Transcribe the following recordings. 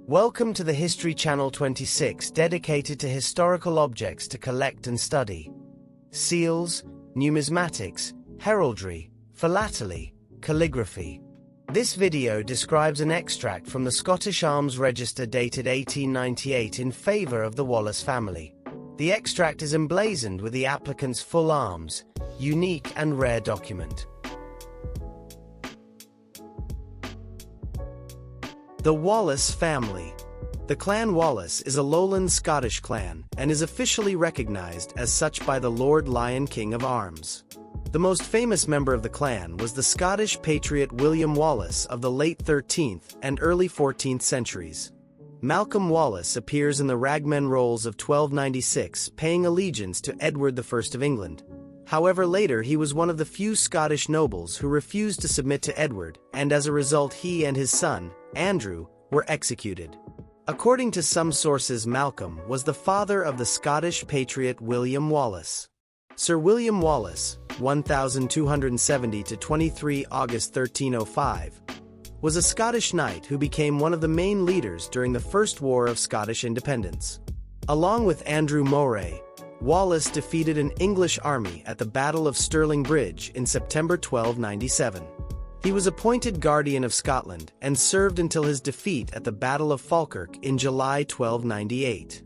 Welcome to the History Channel 26, dedicated to historical objects to collect and study. Seals, numismatics, heraldry, philately, calligraphy. This video describes an extract from the Scottish Arms Register dated 1898 in favour of the Wallace family. The extract is emblazoned with the applicant's full arms, unique and rare document. The Wallace family. The Clan Wallace is a lowland Scottish clan and is officially recognised as such by the Lord Lion King of Arms. The most famous member of the clan was the Scottish patriot William Wallace of the late 13th and early 14th centuries. Malcolm Wallace appears in the Ragman Rolls of 1296, paying allegiance to Edward I of England. However, later he was one of the few Scottish nobles who refused to submit to Edward, and as a result he and his son, Andrew, were executed. According to some sources, Malcolm was the father of the Scottish patriot William Wallace. Sir William Wallace, 1270 to 23 August 1305, was a Scottish knight who became one of the main leaders during the First War of Scottish Independence. Along with Andrew Moray, Wallace defeated an English army at the Battle of Stirling Bridge in September 1297. He was appointed Guardian of Scotland and served until his defeat at the Battle of Falkirk in July 1298.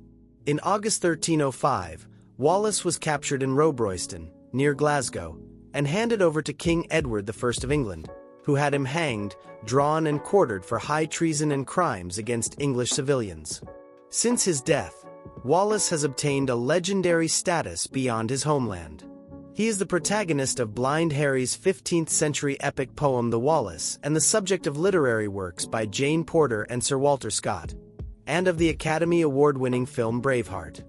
In August 1305, Wallace was captured in Robroyston, near Glasgow, and handed over to King Edward I of England, who had him hanged, drawn and quartered for high treason and crimes against English civilians. Since his death, Wallace has obtained a legendary status beyond his homeland. He is the protagonist of Blind Harry's 15th-century epic poem The Wallace and the subject of literary works by Jane Porter and Sir Walter Scott, and of the Academy Award-winning film Braveheart.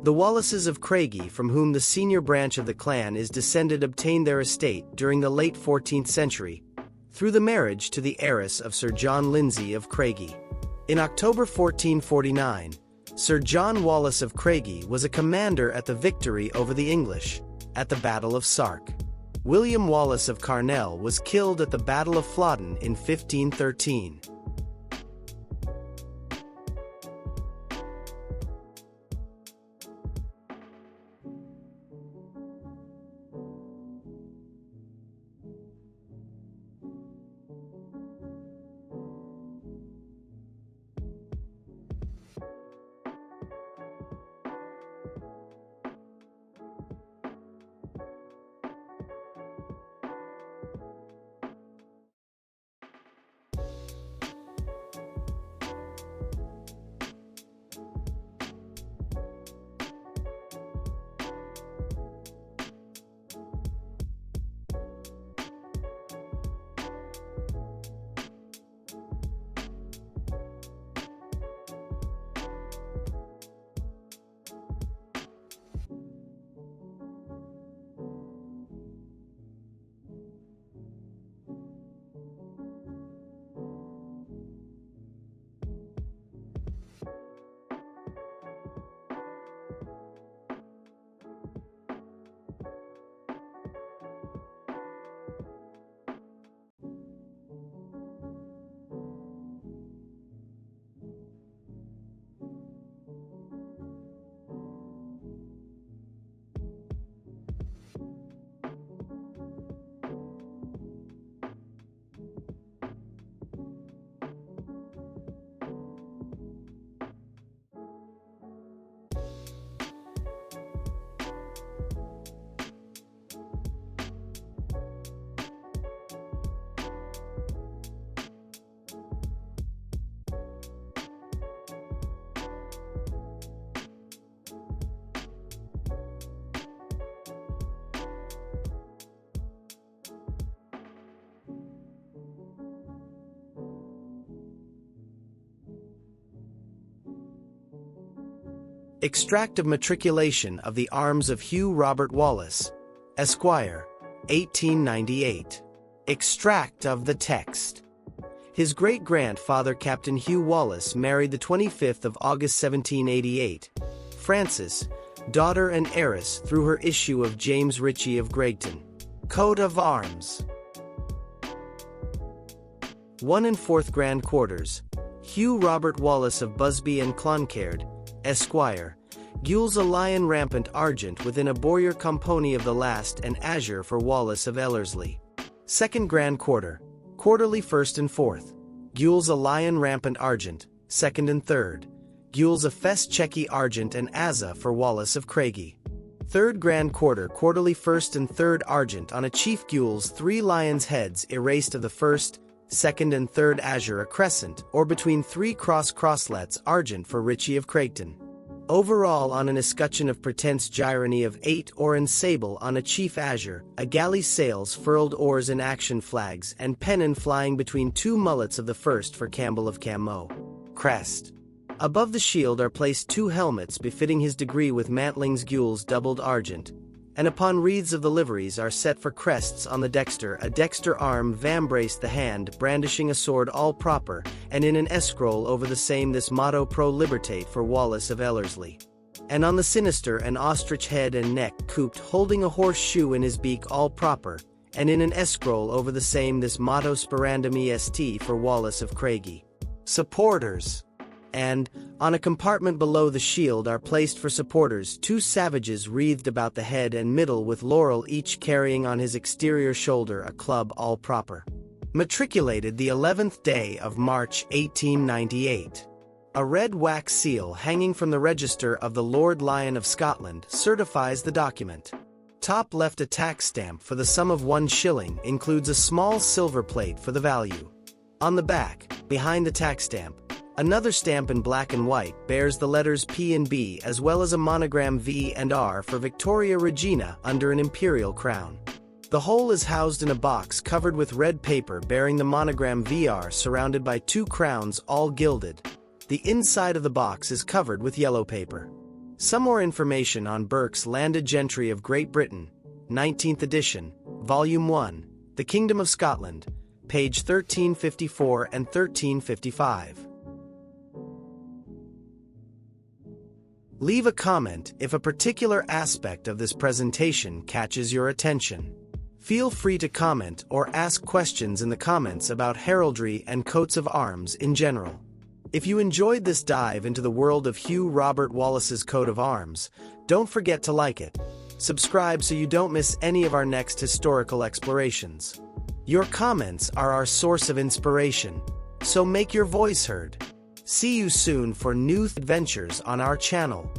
The Wallaces of Craigie, from whom the senior branch of the clan is descended, obtained their estate during the late 14th century through the marriage to the heiress of Sir John Lindsay of Craigie. In October 1449, Sir John Wallace of Craigie was a commander at the victory over the English at the Battle of Sark. William Wallace of Carnell was killed at the Battle of Flodden in 1513. Extract of matriculation of the arms of Hugh Robert Wallace, Esquire, 1898. Extract of the text. His great-grandfather Captain Hugh Wallace married the 25th of August 1788, Frances, daughter and heiress through her issue of James Ritchie of Gregton. Coat of Arms. 1 and 4th Grand Quarters, Hugh Robert Wallace of Busby and Cloncaird, Esquire, gules a lion rampant argent within a bowyer compony of the last and azure for Wallace of Ellerslie. Second Grand Quarter, quarterly first and fourth, gules a lion rampant argent, second and third, gules a fest checky argent and azza for Wallace of Craigie. Third Grand Quarter, quarterly first and third argent on a chief gules 3 lions' heads erased of the first, second and third azure a crescent, or between 3 crosslets argent for Richie of Craigton. Overall on an escutcheon of pretense gyrony of 8 or in sable on a chief azure, a galley sails furled oars in action flags and pennon flying between 2 mullets of the first for Campbell of Camo. Crest. Above the shield are placed 2 helmets befitting his degree with mantlings gules doubled argent, and upon wreaths of the liveries are set for crests on the dexter a dexter arm vambrace the hand brandishing a sword all proper, and in an escroll over the same this motto pro libertate for Wallace of Ellerslie. And on the sinister an ostrich head and neck cooped holding a horseshoe in his beak all proper, and in an escroll over the same this motto sperandum est for Wallace of Craigie. Supporters. And, on a compartment below the shield are placed for supporters 2 savages wreathed about the head and middle with laurel each carrying on his exterior shoulder a club all proper. Matriculated the 11th day of March 1898. A red wax seal hanging from the register of the Lord Lion of Scotland certifies the document. Top left a tax stamp for the sum of 1 shilling includes a small silver plate for the value. On the back, behind the tax stamp, another stamp in black and white bears the letters P and B as well as a monogram V and R for Victoria Regina under an imperial crown. The whole is housed in a box covered with red paper bearing the monogram VR surrounded by 2 crowns all gilded. The inside of the box is covered with yellow paper. Some more information on Burke's Landed Gentry of Great Britain, 19th edition, Volume 1, The Kingdom of Scotland, page 1354 and 1355. Leave a comment if a particular aspect of this presentation catches your attention. Feel free to comment or ask questions in the comments about heraldry and coats of arms in general. If you enjoyed this dive into the world of Hugh Robert Wallace's coat of arms, don't forget to like it. Subscribe so you don't miss any of our next historical explorations. Your comments are our source of inspiration, so make your voice heard. See you soon for new adventures on our channel.